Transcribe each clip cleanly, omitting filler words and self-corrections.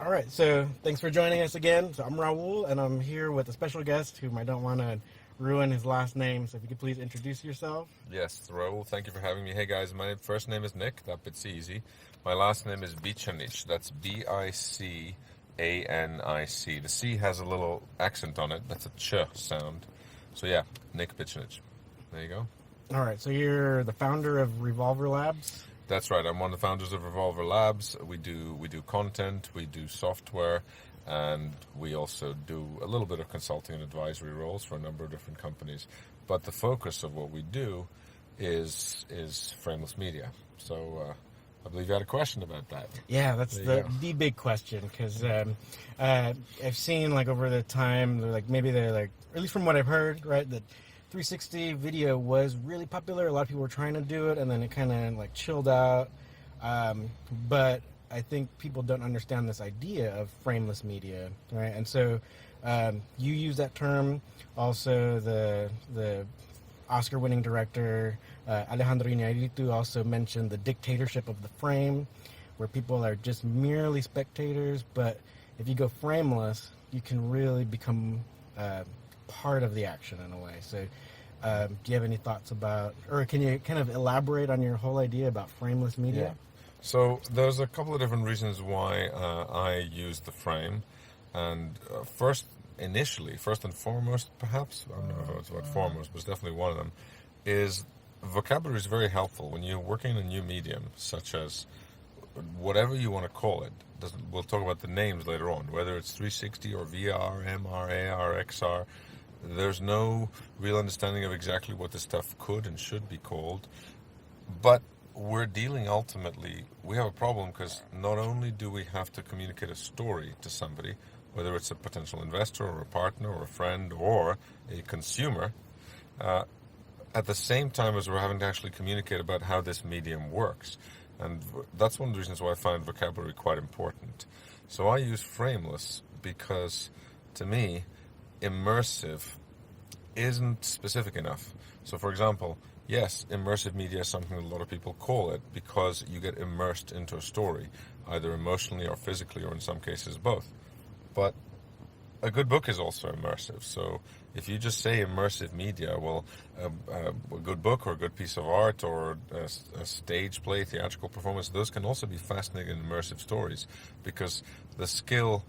All right, so thanks for joining us again. So I'm Raul, and I'm here with a special guest whom I don't want to ruin his last name. So if you could please introduce yourself. Yes, Raul, thank you for having me. Hey guys, my first name is Nick, that bit's easy. My last name is Bicanic, that's Bicanic. The C has a little accent on it, that's a ch sound. So yeah, Nick Bicanic. There you go. All right, so you're the founder of RVLVR Labs. That's right, I'm one of the founders of RVLVR Labs. We do content, we do software, and we also do a little bit of consulting and advisory roles for a number of different companies. But the focus of what we do is frameless media. So I believe you had a question about that. Yeah, that's the big question, because I've seen like over the time, they're like, at least from what I've heard, right, that 360 video was really popular. A lot of people were trying to do it, and then it kind of like chilled out. But I think people don't understand this idea of frameless media, right? And so you use that term. Also, the Oscar-winning director Alejandro Iñárritu also mentioned the dictatorship of the frame, where people are just merely spectators. But if you go frameless, you can really become part of the action in a way. So do you have any thoughts about, or can you kind of elaborate on your whole idea about frameless media? Yeah. So there's a couple of different reasons why I use the frame. And first and foremost, perhaps, I don't know if it's about foremost, but it's definitely one of them, is vocabulary is very helpful when you're working in a new medium, such as whatever you want to call it. We'll talk about the names later on, whether it's 360 or VR, MR, AR, XR. There's no real understanding of exactly what this stuff could and should be called. But we're dealing ultimately, we have a problem because not only do we have to communicate a story to somebody, whether it's a potential investor or a partner or a friend or a consumer, at the same time as we're having to actually communicate about how this medium works. And that's one of the reasons why I find vocabulary quite important. So I use frameless because, to me, immersive isn't specific enough. So, for example, yes, immersive media is something that a lot of people call it because you get immersed into a story, either emotionally or physically, or in some cases both. But a good book is also immersive. So if you just say immersive media, well, a good book or a good piece of art or a stage play, theatrical performance, those can also be fascinating and immersive stories, because the skill,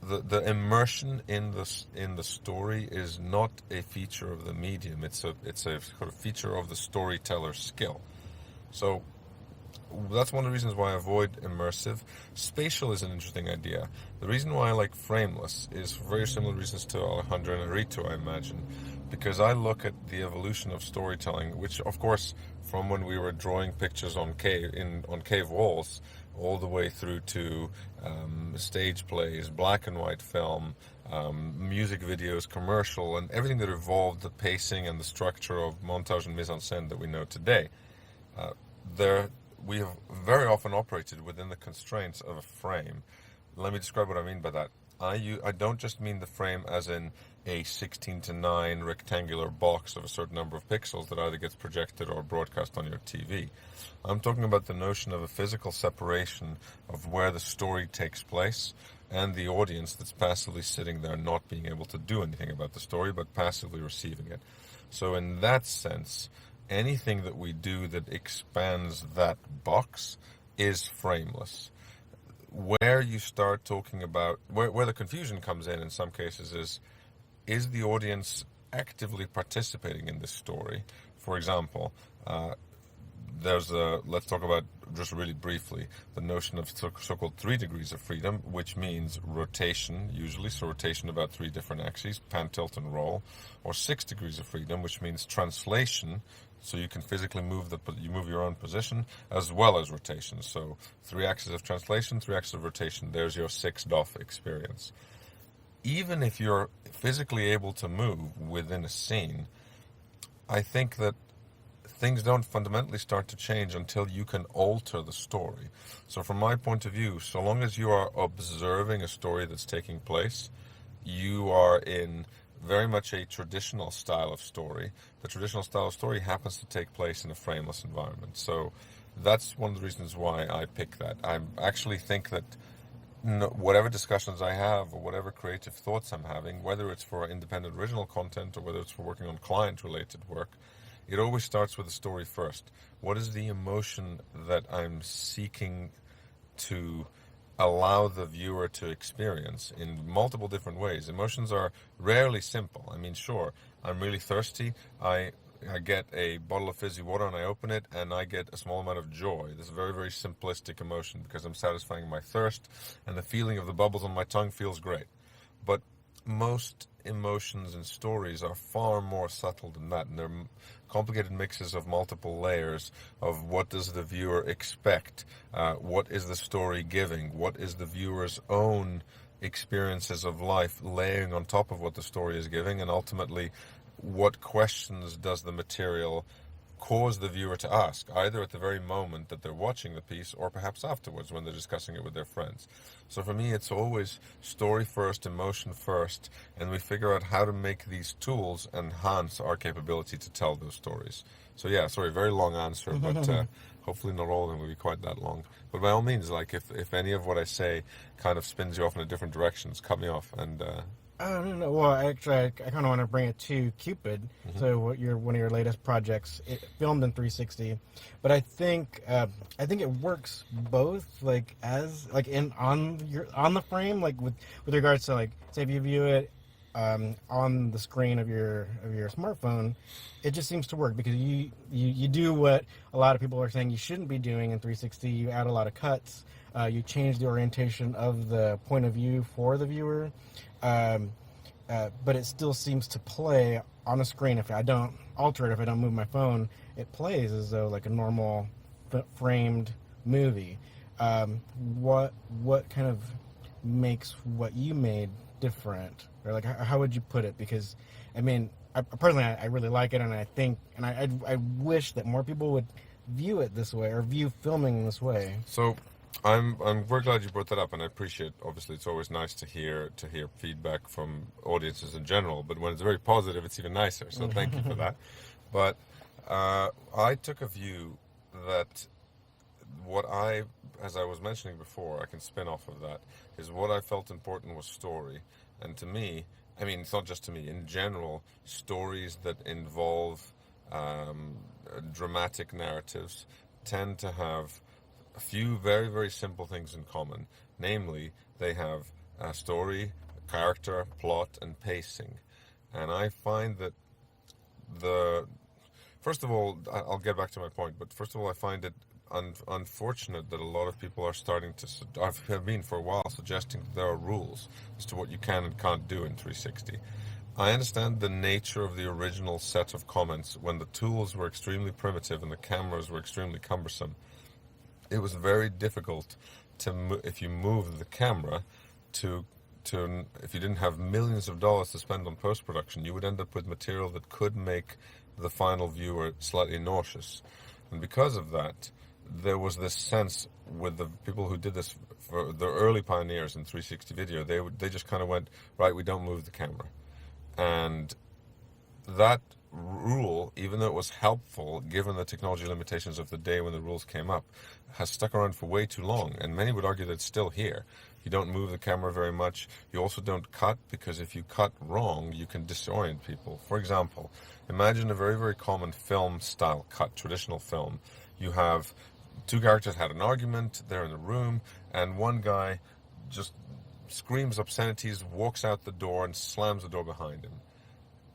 the immersion in the story is not a feature of the medium. It's a sort of feature of the storyteller's skill. So that's one of the reasons why I avoid immersive. Spatial is an interesting idea. The reason why I like frameless is for very similar reasons to Alejandro Iñárritu, I imagine, because I look at the evolution of storytelling, which, of course, from when we were drawing pictures on cave walls, all the way through to stage plays, black and white film, music videos, commercial, and everything that evolved the pacing and the structure of montage and mise-en-scène that we know today. We have very often operated within the constraints of a frame. Let me describe what I mean by that. I don't just mean the frame as in a 16:9 rectangular box of a certain number of pixels that either gets projected or broadcast on your TV. I'm talking about the notion of a physical separation of where the story takes place and the audience that's passively sitting there not being able to do anything about the story but passively receiving it. So in that sense, anything that we do that expands that box is frameless. Where you start talking about, where the confusion comes in some cases is the audience actively participating in this story? For example, let's talk about, just really briefly, the notion of so-called 3 degrees of freedom, which means rotation, usually, so rotation about 3 different axes, pan, tilt, and roll, or 6 degrees of freedom, which means translation, so you can physically move your own position, as well as rotation. So 3 axes of translation, 3 axes of rotation. There's your 6 DOF experience. Even if you're physically able to move within a scene, I think that things don't fundamentally start to change until you can alter the story. So from my point of view, so long as you are observing a story that's taking place, you are in very much a traditional style of story. The traditional style of story happens to take place in a frameless environment. So that's one of the reasons why I pick that. I actually think that no, whatever discussions I have or whatever creative thoughts I'm having, whether it's for independent original content or whether it's for working on client-related work, it always starts with the story first. What is the emotion that I'm seeking to allow the viewer to experience in multiple different ways? Emotions are rarely simple. I mean, sure, I'm really thirsty. I get a bottle of fizzy water and I open it and I get a small amount of joy. This is a very, very simplistic emotion because I'm satisfying my thirst and the feeling of the bubbles on my tongue feels great. But most emotions and stories are far more subtle than that, and they're complicated mixes of multiple layers of what does the viewer expect, what is the story giving, what is the viewer's own experiences of life layering on top of what the story is giving, and ultimately what questions does the material cause the viewer to ask, either at the very moment that they're watching the piece or perhaps afterwards when they're discussing it with their friends. So for me, it's always story first, emotion first, and we figure out how to make these tools enhance our capability to tell those stories. So yeah, sorry, very long answer, but hopefully not all of them will be quite that long. But by all means, like if any of what I say kind of spins you off in a different direction, cut me off and No. Well, actually, I kind of want to bring it to Cupid. So, what one of your latest projects, it filmed in 360, but I think it works both, like on the frame, like with regards to, like, say if you view it on the screen of your smartphone, it just seems to work because you do what a lot of people are saying you shouldn't be doing in 360. You add a lot of cuts. You change the orientation of the point of view for the viewer. But it still seems to play on a screen. If I don't alter it, if I don't move my phone, it plays as though like a normal framed movie. What kind of makes what you made different, or like how would you put it? Because I mean, personally, I really like it, and I think, and I wish that more people would view it this way or view filming this way. So I'm very glad you brought that up, and I appreciate. Obviously, it's always nice to hear feedback from audiences in general. But when it's very positive, it's even nicer. So thank you for that. But I took a view that as I was mentioning before, I can spin off of that, is what I felt important was story. And to me, I mean, it's not just to me. In general, stories that involve dramatic narratives tend to have a few very, very simple things in common. Namely, they have a story, a character, plot, and pacing. And I find that first of all, I'll get back to my point, but first of all, I find it unfortunate that a lot of people are starting to, have been for a while, suggesting that there are rules as to what you can and can't do in 360. I understand the nature of the original set of comments when the tools were extremely primitive and the cameras were extremely cumbersome. It was very difficult to, if you moved the camera, to if you didn't have millions of dollars to spend on post-production, you would end up with material that could make the final viewer slightly nauseous. And because of that, there was this sense with the people who did this, for the early pioneers in 360 video, they just kind of went, right, we don't move the camera. And that rule, even though it was helpful given the technology limitations of the day when the rules came up, has stuck around for way too long, and many would argue that it's still here. You don't move the camera very much. You also don't cut, because if you cut wrong, you can disorient people. For example, imagine a very, very common film style cut, traditional film. You have two characters had an argument, they're in the room, and one guy just screams obscenities, walks out the door, and slams the door behind him.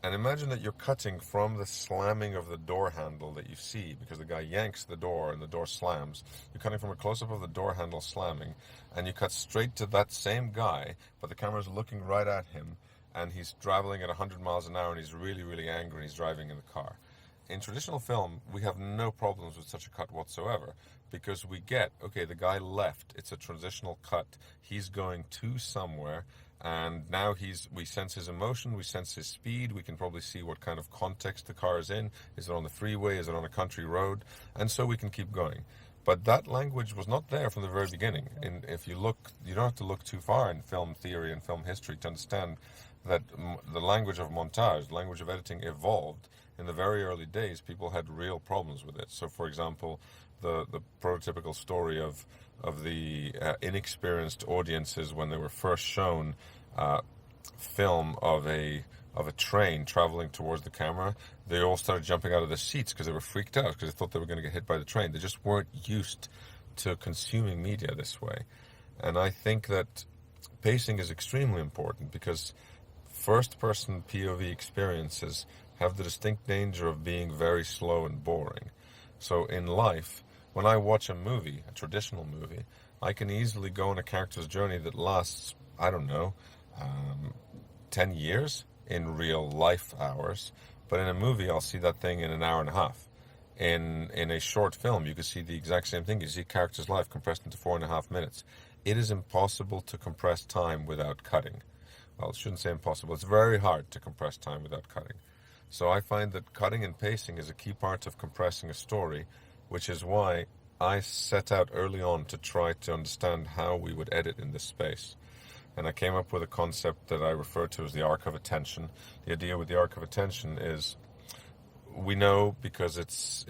And imagine that you're cutting from the slamming of the door handle that you see, because the guy yanks the door and the door slams. You're cutting from a close-up of the door handle slamming, and you cut straight to that same guy, but the camera's looking right at him, and he's traveling at 100 miles an hour, and he's really, really angry, and he's driving in the car. In traditional film, we have no problems with such a cut whatsoever, because we get, okay, the guy left, it's a transitional cut, he's going to somewhere, and now we sense his emotion, we sense his speed, we can probably see what kind of context the car is in. Is it on the freeway, is it on a country road? And so we can keep going. But that language was not there from the very beginning. And if you look, you don't have to look too far in film theory and film history to understand that the language of montage, the language of editing evolved. In the very early days, people had real problems with it. So, for example, the prototypical story of inexperienced audiences when they were first shown film of a train traveling towards the camera. They all started jumping out of their seats because they were freaked out because they thought they were going to get hit by the train. They just weren't used to consuming media this way. And I think that pacing is extremely important because first-person POV experiences have the distinct danger of being very slow and boring. So in life, when I watch a movie, a traditional movie, I can easily go on a character's journey that lasts, I don't know, 10 years in real life hours. But in a movie, I'll see that thing in an hour and a half. In a short film, you can see the exact same thing. You see a character's life compressed into 4.5 minutes. It is impossible to compress time without cutting. Well, I shouldn't say impossible. It's very hard to compress time without cutting. So I find that cutting and pacing is a key part of compressing a story, which is why I set out early on to try to understand how we would edit in this space. And I came up with a concept that I refer to as the arc of attention. The idea with the arc of attention is we know, because it's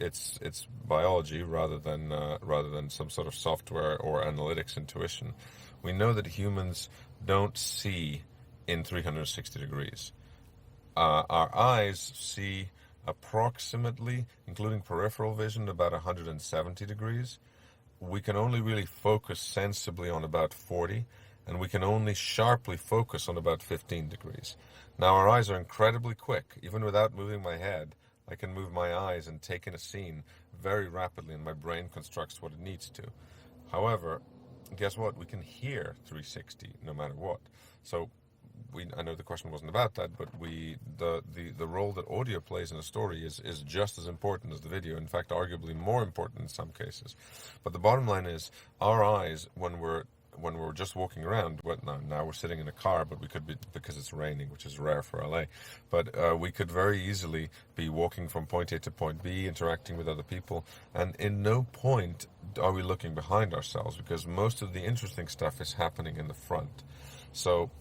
biology rather than some sort of software or analytics intuition, we know that humans don't see in 360 degrees. Our eyes see approximately, including peripheral vision, about 170 degrees. We can only really focus sensibly on about 40, and we can only sharply focus on about 15 degrees. Now, our eyes are incredibly quick. Even without moving my head, I can move my eyes and take in a scene very rapidly, and my brain constructs what it needs to. However, guess what? We can hear 360 no matter what. So I know the question wasn't about that, but the role that audio plays in a story is just as important as the video. In fact, arguably more important in some cases. But the bottom line is, our eyes, when we're just walking around, now we're sitting in a car, but we could be, because it's raining, which is rare for LA, but we could very easily be walking from point A to point B, interacting with other people, and in no point are we looking behind ourselves, because most of the interesting stuff is happening in the front. So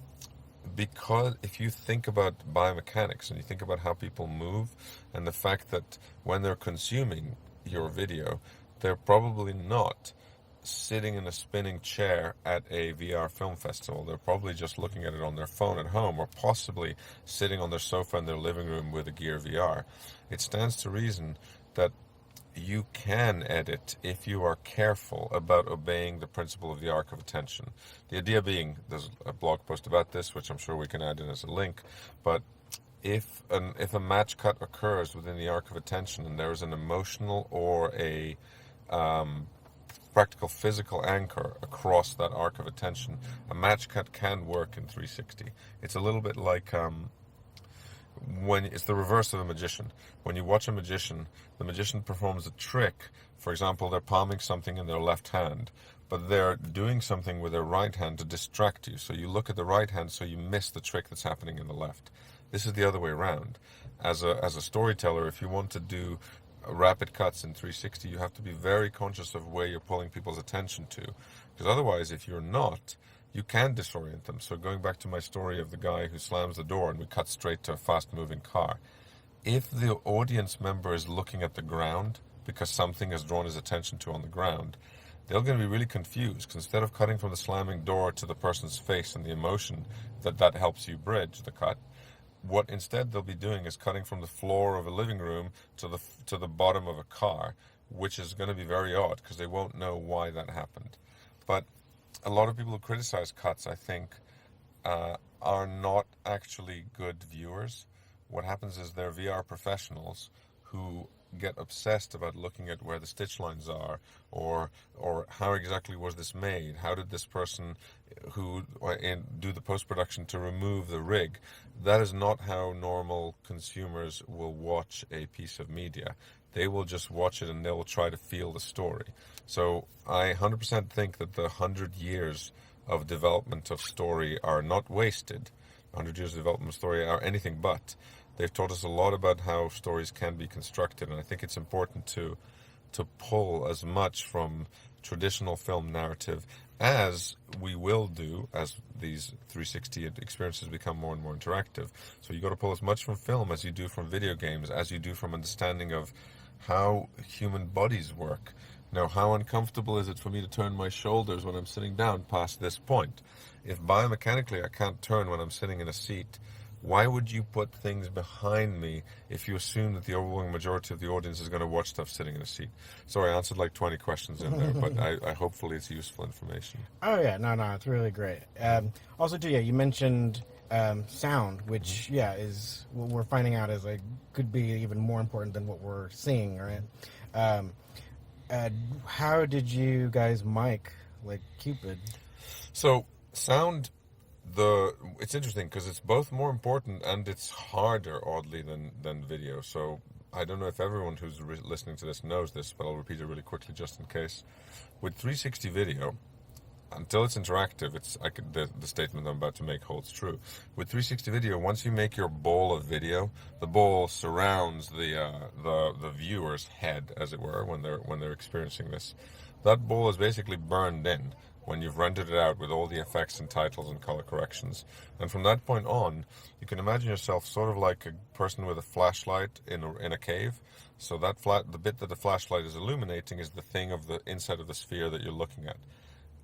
because if you think about biomechanics and you think about how people move, and the fact that when they're consuming your video, they're probably not sitting in a spinning chair at a VR film festival. They're probably just looking at it on their phone at home, or possibly sitting on their sofa in their living room with a Gear VR. It stands to reason that you can edit if you are careful about obeying the principle of the arc of attention. The idea being, there's a blog post about this, which I'm sure we can add in as a link, but if a match cut occurs within the arc of attention and there is an emotional or a practical physical anchor across that arc of attention, a match cut can work in 360. It's a little bit like when it's the reverse of a magician. When you watch a magician, the magician performs a trick. For example, they're palming something in their left hand, but they're doing something with their right hand to distract you. So you look at the right hand, so you miss the trick that's happening in the left. This is the other way around. As a storyteller, if you want to do rapid cuts in 360, you have to be very conscious of where you're pulling people's attention to, because otherwise, if you're not, you can disorient them. So going back to my story of the guy who slams the door and we cut straight to a fast-moving car, if the audience member is looking at the ground because something has drawn his attention to on the ground, they're going to be really confused, because instead of cutting from the slamming door to the person's face and the emotion that helps you bridge the cut, what instead they'll be doing is cutting from the floor of a living room to the bottom of a car, which is going to be very odd because they won't know why that happened. But a lot of people who criticize cuts, I think, are not actually good viewers. What happens is they're VR professionals who get obsessed about looking at where the stitch lines are, or how exactly was this made? How did this person do the post-production to remove the rig? That is not how normal consumers will watch a piece of media. They will just watch it and they will try to feel the story. So I 100% think that the 100 years of development of story are not wasted. 100 years of development of story are anything but. They've taught us a lot about how stories can be constructed, and I think it's important to pull as much from traditional film narrative as we will do as these 360 experiences become more and more interactive. So you got to pull as much from film as you do from video games, as you do from understanding of how human bodies work. Now, how uncomfortable is it for me to turn my shoulders when I'm sitting down past this point? If biomechanically I can't turn when I'm sitting in a seat, why would you put things behind me if you assume that the overwhelming majority of the audience is going to watch stuff sitting in a seat? Sorry, I answered like 20 questions in there, but I hopefully it's useful information. Oh yeah, no, it's really great. Also, too, yeah, you mentioned sound, which is what we're finding out is like could be even more important than what we're seeing, right? How did you guys mic like Cupid? So sound, it's interesting because it's both more important and it's harder, oddly, than video. So I don't know if everyone who's listening to this knows this, but I'll repeat it really quickly just in case. With 360 video, until it's interactive, the statement I'm about to make holds true. With 360 video, once you make your ball of video, the ball surrounds the viewer's head, as it were, when they're experiencing this. That ball is basically burned in when you've rendered it out with all the effects and titles and color corrections. And from that point on, you can imagine yourself sort of like a person with a flashlight in a cave. So the bit that the flashlight is illuminating is the thing of the inside of the sphere that you're looking at.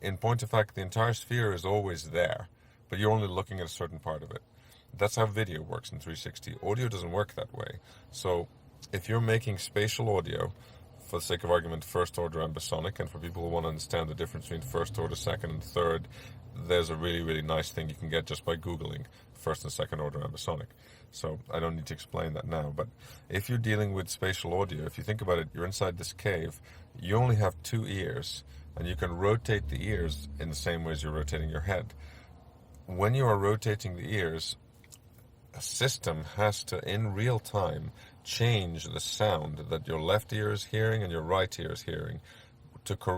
In point of fact, the entire sphere is always there, but you're only looking at a certain part of it. That's how video works in 360. Audio doesn't work that way. So if you're making spatial audio, for the sake of argument, first order ambisonic, and for people who want to understand the difference between first order, second, and third, there's a really, really nice thing you can get just by Googling first and second order ambisonic. So I don't need to explain that now, but if you're dealing with spatial audio, if you think about it, you're inside this cave, you only have 2 ears, and you can rotate the ears in the same way as you're rotating your head. When you are rotating the ears, a system has to, in real time, change the sound that your left ear is hearing and your right ear is hearing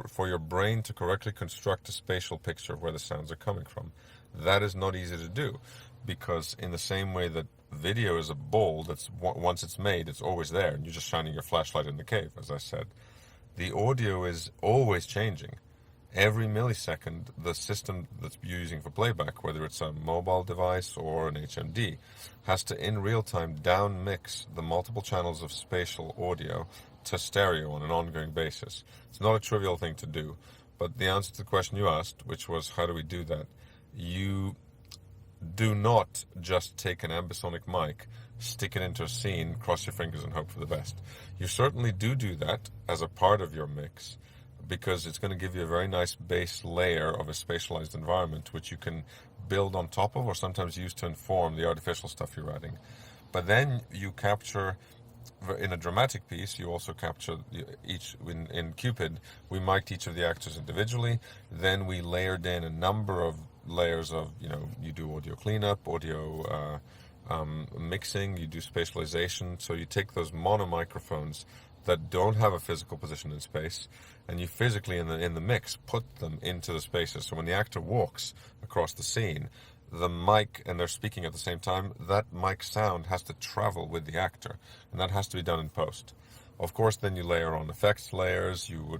for your brain to correctly construct a spatial picture of where the sounds are coming from. That is not easy to do, because in the same way that video is a ball that's, once it's made, it's always there, and you're just shining your flashlight in the cave, as I said, the audio is always changing. Every millisecond, the system that you're using for playback, whether it's a mobile device or an HMD, has to, in real time, down mix the multiple channels of spatial audio to stereo on an ongoing basis. It's not a trivial thing to do, but the answer to the question you asked, which was how do we do that, you do not just take an ambisonic mic, stick it into a scene, cross your fingers and hope for the best. You certainly do that as a part of your mix, because it's going to give you a very nice base layer of a spatialized environment which you can build on top of or sometimes use to inform the artificial stuff you're adding. But then you capture, in a dramatic piece, you also capture each, in Cupid, we mic'd each of the actors individually, then we layered in a number of layers of, you do audio cleanup, audio mixing, you do spatialization, so you take those mono microphones that don't have a physical position in space, and you physically in the mix put them into the spaces. So when the actor walks across the scene, the mic, and they're speaking at the same time, that mic sound has to travel with the actor, and that has to be done in post. Of course, then you layer on effects layers, you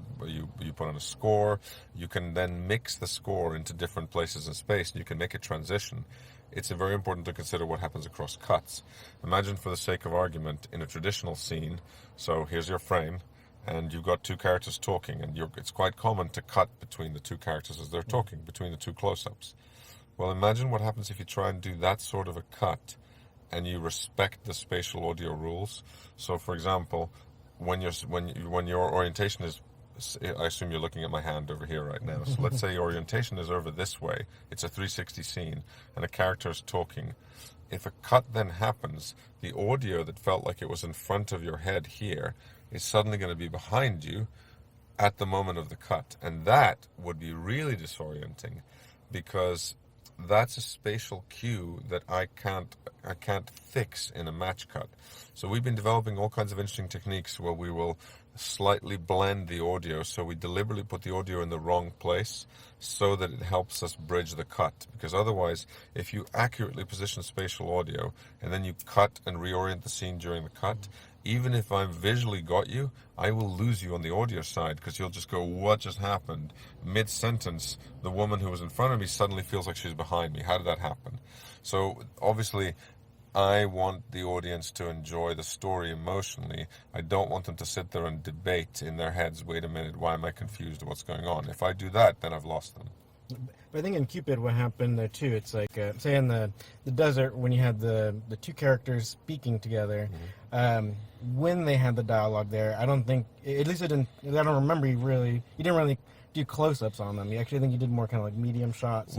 put on a score, you can then mix the score into different places in space, and you can make a transition. It's very important to consider what happens across cuts. Imagine, for the sake of argument, in a traditional scene, so here's your frame, and you've got 2 characters talking, and it's quite common to cut between the 2 characters as they're talking, between the 2 close-ups. Well, imagine what happens if you try and do that sort of a cut, and you respect the spatial audio rules. So, for example, when your orientation is, I assume you're looking at my hand over here right now. So let's say your orientation is over this way. It's a 360 scene, and a character is talking. If a cut then happens, the audio that felt like it was in front of your head here is suddenly going to be behind you at the moment of the cut. And that would be really disorienting, because that's a spatial cue that I can't fix in a match cut. So we've been developing all kinds of interesting techniques where we will slightly blend the audio, so we deliberately put the audio in the wrong place so that it helps us bridge the cut. Because otherwise, if you accurately position spatial audio and then you cut and reorient the scene during the cut, even if I've visually got you, I will lose you on the audio side, because you'll just go, what just happened? Mid-sentence, the woman who was in front of me suddenly feels like she's behind me. How did that happen? So obviously, I want the audience to enjoy the story emotionally. I don't want them to sit there and debate in their heads, wait a minute, why am I confused? What's going on? If I do that, then I've lost them. But I think in Cupid, what happened there too, it's like, say in the desert, when you had the two characters speaking together, when they had the dialogue there, I don't think, at least I don't remember you didn't really do close-ups on them. You actually think you did more kind of like medium shots.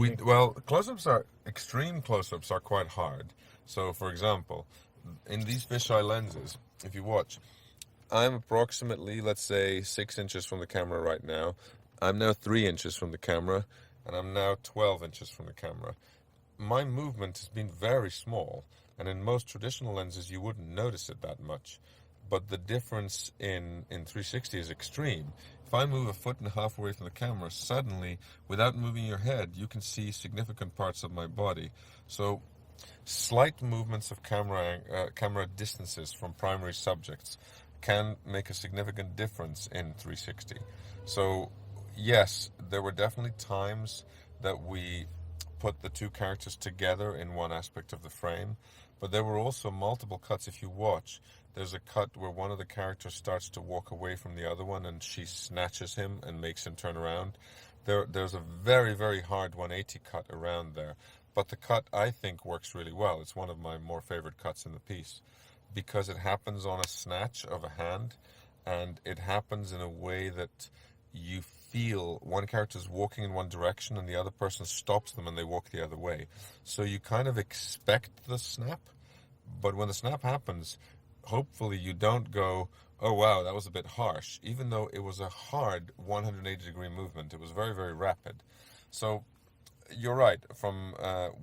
Extreme close-ups are quite hard. So, for example, in these fisheye lenses, if you watch, I'm approximately, let's say, 6 inches from the camera right now. I'm now 3 inches from the camera, and I'm now 12 inches from the camera. My movement has been very small, and in most traditional lenses, you wouldn't notice it that much. But the difference in 360 is extreme. If I move 1.5 feet away from the camera, suddenly, without moving your head, you can see significant parts of my body. So, slight movements of camera distances from primary subjects can make a significant difference in 360. So, yes, there were definitely times that we put the two characters together in one aspect of the frame, but there were also multiple cuts. If you watch, there's a cut where one of the characters starts to walk away from the other one and she snatches him and makes him turn around. There's a very, very hard 180 cut around there. But the cut, I think, works really well. It's one of my more favorite cuts in the piece because it happens on a snatch of a hand, and it happens in a way that you feel one character's walking in one direction and the other person stops them and they walk the other way. So you kind of expect the snap, but when the snap happens, hopefully you don't go, oh wow, that was a bit harsh. Even though it was a hard 180-degree movement, it was very, very rapid. So you're right.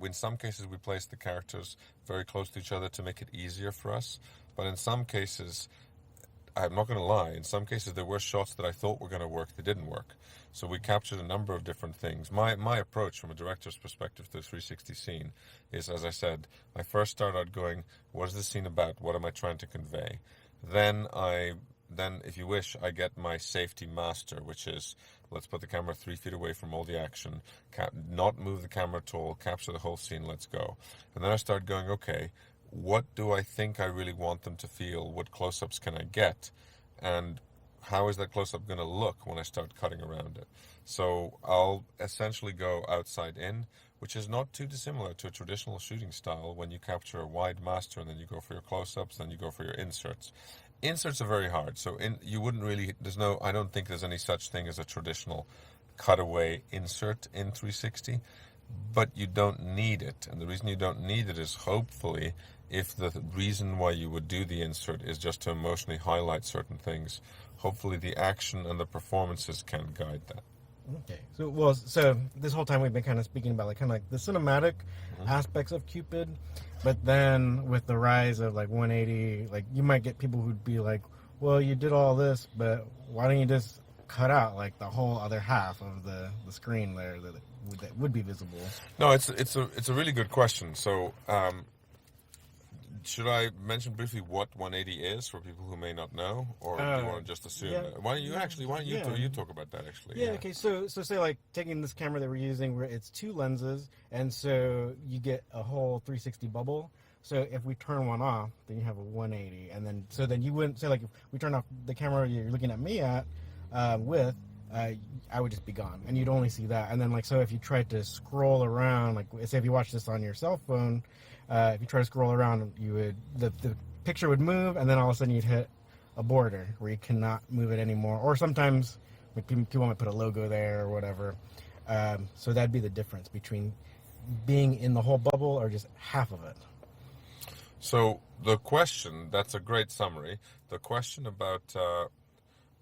In some cases, we placed the characters very close to each other to make it easier for us. But in some cases, I'm not going to lie, in some cases there were shots that I thought were going to work that didn't work. So we captured a number of different things. My approach from a director's perspective to a 360 scene is, as I said, I first start out going, what is this scene about? What am I trying to convey? Then, if you wish, I get my safety master, which is, let's put the camera 3 feet away from all the action, not move the camera at all, capture the whole scene, let's go. And then I start going, okay, what do I think I really want them to feel? What close-ups can I get? And how is that close-up going to look when I start cutting around it? So I'll essentially go outside in, which is not too dissimilar to a traditional shooting style when you capture a wide master and then you go for your close-ups, then you go for your inserts. Inserts are very hard, so I don't think there's any such thing as a traditional cutaway insert in 360, but you don't need it. And the reason you don't need it is hopefully if the reason why you would do the insert is just to emotionally highlight certain things, hopefully the action and the performances can guide that. Okay, so this whole time we've been kind of speaking about the cinematic aspects of Cupid, but then with the rise of 180, you might get people who'd be like, well, you did all this, but why don't you just cut out the whole other half of the screen there that would be visible? No, it's a really good question. So should I mention briefly what 180 is for people who may not know, or do you want to just assume that? Why don't you talk about that actually? Yeah. Okay. So say taking this camera that we're using, where it's two lenses, and so you get a whole 360 bubble. So if we turn one off, then you have a 180, and then you wouldn't say if we turn off the camera you're looking at me at I would just be gone, and you'd only see that. And then so if you tried to scroll around, say if you watch this on your cell phone. If you try to scroll around, the picture would move, and then all of a sudden you'd hit a border where you cannot move it anymore. Or sometimes people might put a logo there or whatever. So that'd be the difference between being in the whole bubble or just half of it. So the question, that's a great summary. The question about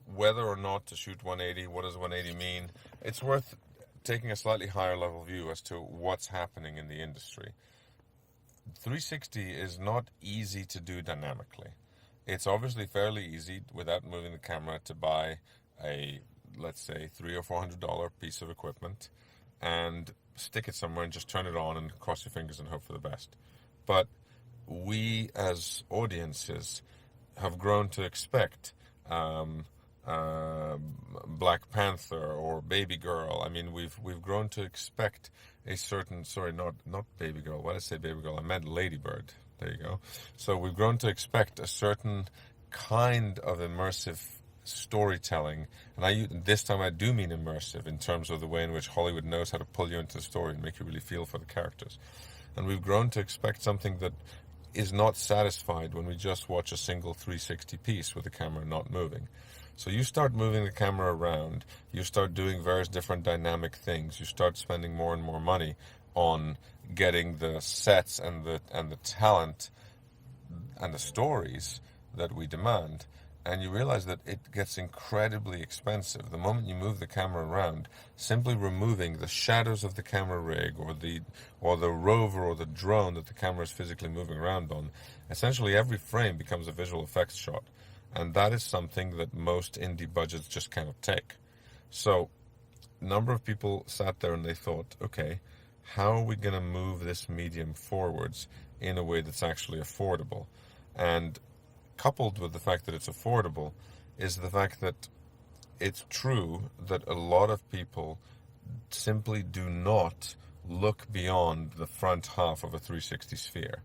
whether or not to shoot 180, what does 180 mean? It's worth taking a slightly higher level view as to what's happening in the industry. 360 is not easy to do dynamically. It's obviously fairly easy without moving the camera to buy a, let's say, $300 or $400 piece of equipment and stick it somewhere and just turn it on and cross your fingers and hope for the best. But we as audiences have grown to expect Black Panther or Baby Girl. I mean, we've grown to expect a certain, sorry, not Baby Girl. Why did I say Baby Girl? I meant Lady Bird. There you go. So we've grown to expect a certain kind of immersive storytelling, and this time I do mean immersive in terms of the way in which Hollywood knows how to pull you into the story and make you really feel for the characters. And we've grown to expect something that is not satisfied when we just watch a single 360 piece with the camera not moving. So you start moving the camera around, you start doing various different dynamic things, you start spending more and more money on getting the sets and the talent and the stories that we demand, and you realize that it gets incredibly expensive. The moment you move the camera around, simply removing the shadows of the camera rig or the rover or the drone that the camera is physically moving around on, essentially every frame becomes a visual effects shot. And that is something that most indie budgets just cannot take. So a number of people sat there and they thought, okay, how are we going to move this medium forwards in a way that's actually affordable? And coupled with the fact that it's affordable is the fact that it's true that a lot of people simply do not look beyond the front half of a 360 sphere.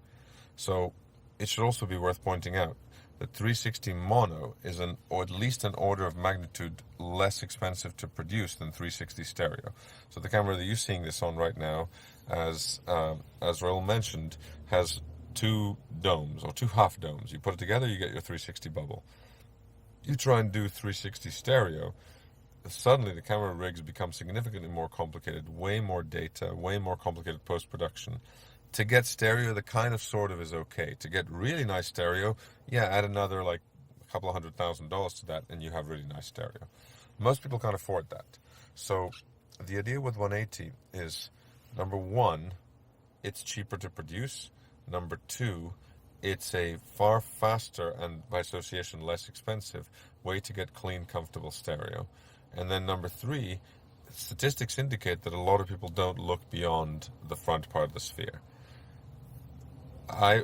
So it should also be worth pointing out that 360 mono is or at least an order of magnitude less expensive to produce than 360 stereo. So the camera that you're seeing this on right now, as Raoul mentioned, has two domes or two half domes. You put it together, you get your 360 bubble. You try and do 360 stereo, suddenly the camera rigs become significantly more complicated, way more data, way more complicated post-production. To get stereo, the kind of sort of is okay. To get really nice stereo, yeah, add another like a couple of $100,000 to that and you have really nice stereo. Most people can't afford that. So the idea with 180 is, number one, it's cheaper to produce. Number two, it's a far faster and by association less expensive way to get clean, comfortable stereo. And then number three, statistics indicate that a lot of people don't look beyond the front part of the sphere.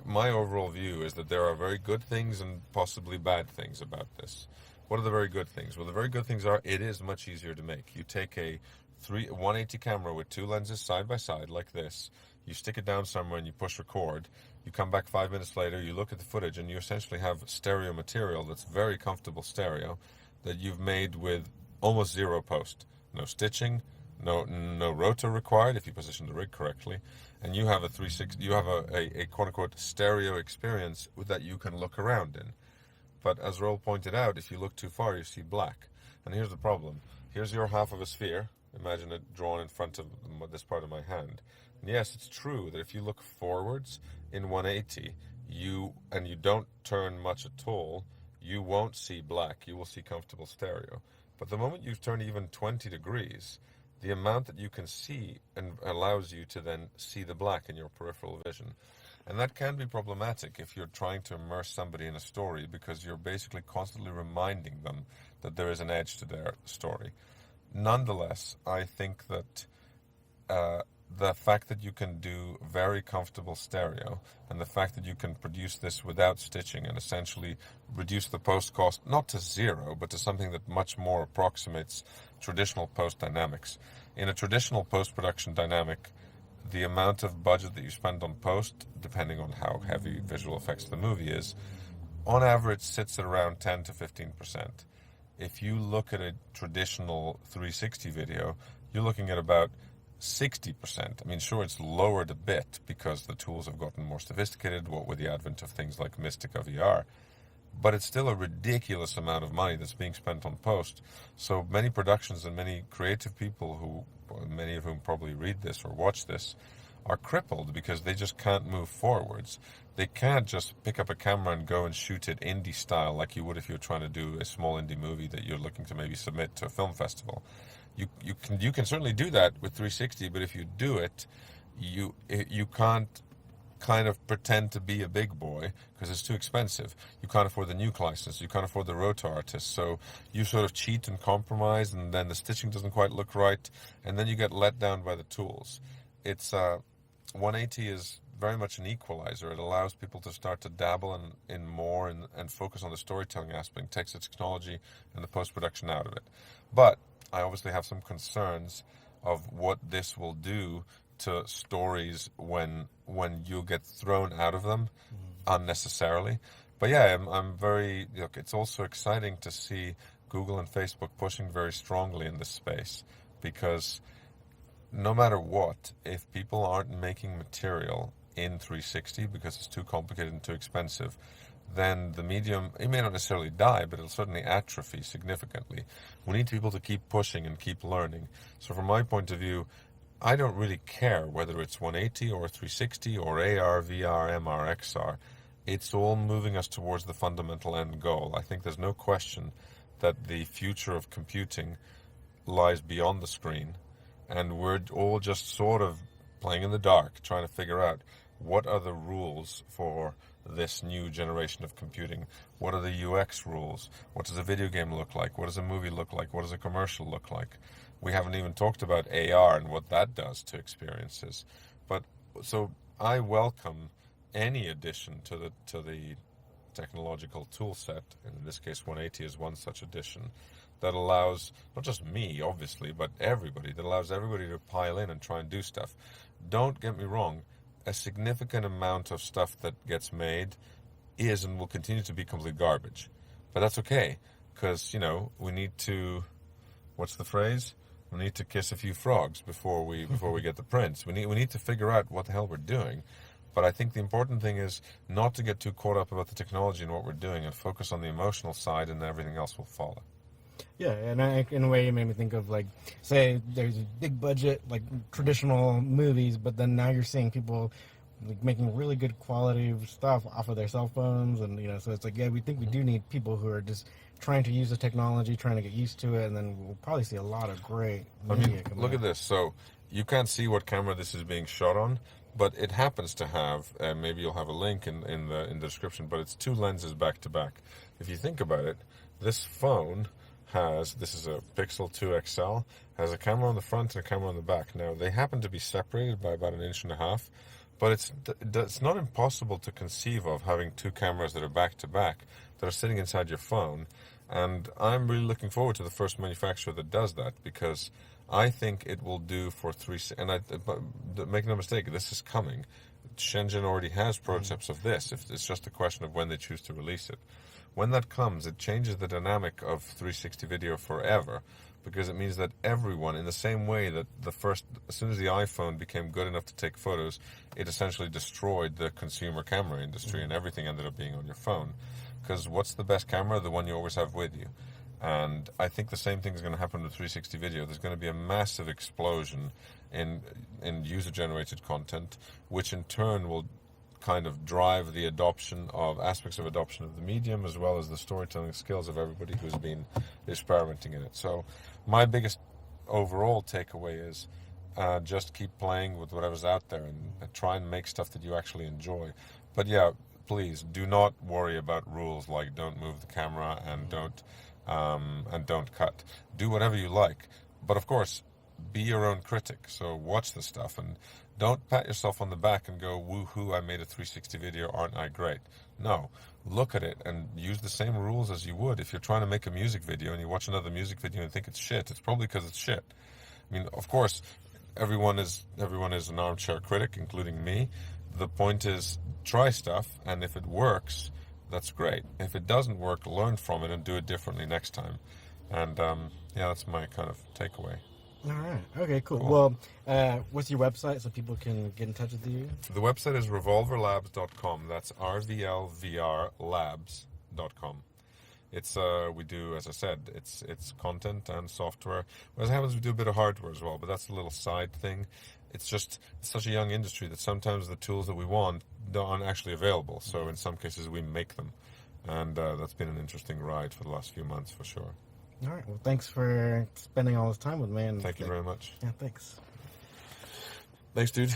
My overall view is that there are very good things and possibly bad things about this. What are the very good things? Well, the very good things are it is much easier to make. You take a 180 camera with two lenses side by side like this, you stick it down somewhere and you push record, you come back 5 minutes later, you look at the footage and you essentially have stereo material that's very comfortable stereo that you've made with almost zero post. No stitching, no rotor required if you position the rig correctly, and you have a 360. You have a quote unquote stereo experience that you can look around in. But as Raoul pointed out, if you look too far, you see black. And here's the problem. Here's your half of a sphere. Imagine it drawn in front of this part of my hand. And yes, it's true that if you look forwards in 180, you don't turn much at all, you won't see black. You will see comfortable stereo. But the moment you turn even 20 degrees, the amount that you can see and allows you to then see the black in your peripheral vision. And that can be problematic if you're trying to immerse somebody in a story because you're basically constantly reminding them that there is an edge to their story. Nonetheless, I think that the fact that you can do very comfortable stereo and the fact that you can produce this without stitching and essentially reduce the post cost not to zero but to something that much more approximates traditional post dynamics. In a traditional post-production dynamic, the amount of budget that you spend on post, depending on how heavy visual effects the movie is, on average sits at around 10 to 15%. If you look at a traditional 360 video, you're looking at about 60%. I mean, sure, it's lowered a bit because the tools have gotten more sophisticated, what with the advent of things like Mystica VR, but it's still a ridiculous amount of money that's being spent on post. So many productions and many creative people, many of whom probably read this or watch this, are crippled because they just can't move forwards. They can't just pick up a camera and go and shoot it indie style like you would if you were trying to do a small indie movie that you're looking to maybe submit to a film festival. You can certainly do that with 360, but if you do it, you can't kind of pretend to be a big boy because it's too expensive. You can't afford the nuke license, you can't afford the rotor artist, so you sort of cheat and compromise, and then the stitching doesn't quite look right, and then you get let down by the tools. It's 180 is very much an equalizer. It allows people to start to dabble in more and focus on the storytelling aspect, takes the technology and the post-production out of it. But I obviously have some concerns of what this will do to stories when you get thrown out of them unnecessarily. But yeah, I'm very, look, it's also exciting to see Google and Facebook pushing very strongly in this space, because no matter what, if people aren't making material in 360 because it's too complicated and too expensive, then the medium, it may not necessarily die, but it'll certainly atrophy significantly. We need people to keep pushing and keep learning. So from my point of view, I don't really care whether it's 180 or 360 or AR, VR, MR, XR. It's all moving us towards the fundamental end goal. I think there's no question that the future of computing lies beyond the screen, and we're all just sort of playing in the dark, trying to figure out what are the rules for this new generation of computing. What are the UX rules? What does a video game look like? What does a movie look like? What does a commercial look like? We haven't even talked about AR and what that does to experiences. But so I welcome any addition to the technological tool set, and in this case 180 is one such addition, that allows not just me, obviously, but everybody, that allows everybody to pile in and try and do stuff. Don't get me wrong, a significant amount of stuff that gets made is and will continue to be complete garbage. But that's okay, because, you know, we need to, what's the phrase? We need to kiss a few frogs before we get the prince. We need to figure out what the hell we're doing. But I think the important thing is not to get too caught up about the technology and what we're doing, and focus on the emotional side, and everything else will follow. Yeah, and in a way, it made me think of, like, say there's a big budget, like traditional movies, but then now you're seeing people like making really good quality stuff off of their cell phones, and you know, so it's like, yeah, we think we do need people who are just trying to use the technology, trying to get used to it, and then we'll probably see a lot of great media come look out. at this. So you can't see what camera this is being shot on, but it happens to have, maybe you'll have a link in the description, but it's two lenses back to back. If you think about it, this phone has, this is a Pixel 2 XL, has a camera on the front and a camera on the back. Now, they happen to be separated by about 1.5 inches, but it's not impossible to conceive of having two cameras that are back to back that are sitting inside your phone. And I'm really looking forward to the first manufacturer that does that, because I think it will do for but make no mistake, this is coming. Shenzhen already has prototypes of this. It's just a question of when they choose to release it. When that comes, it changes the dynamic of 360 video forever, because it means that everyone, in the same way that as soon as the iPhone became good enough to take photos, it essentially destroyed the consumer camera industry, and everything ended up being on your phone. Because what's the best camera? The one you always have with you. And I think the same thing is going to happen with 360 video. There's going to be a massive explosion in user-generated content, which in turn will kind of drive the aspects of adoption of the medium, as well as the storytelling skills of everybody who's been experimenting in it. So my biggest overall takeaway is just keep playing with whatever's out there, and try and make stuff that you actually enjoy. But yeah, please do not worry about rules like don't move the camera and don't cut. Do whatever you like, but of course, be your own critic. So watch the stuff and don't pat yourself on the back and go, woohoo, I made a 360 video, aren't I great? No, look at it and use the same rules as you would. If you're trying to make a music video and you watch another music video and think it's shit, it's probably because it's shit. I mean, of course, everyone is an armchair critic, including me. The point is, try stuff, and if it works, that's great. If it doesn't work, learn from it and do it differently next time. And yeah, that's my kind of takeaway. All right. Okay, cool. Well, what's your website so people can get in touch with you? The website is revolverlabs.com. That's RVLVR Labs.com. It's we do, as I said, it's content and software. As it happens, we do a bit of hardware as well, but that's a little side thing. It's such a young industry that sometimes the tools that we want aren't actually available. So in some cases, we make them, and that's been an interesting ride for the last few months, for sure. All right. Well, thanks for spending all this time with me. And Thank you very much. Yeah, thanks. Thanks, dude.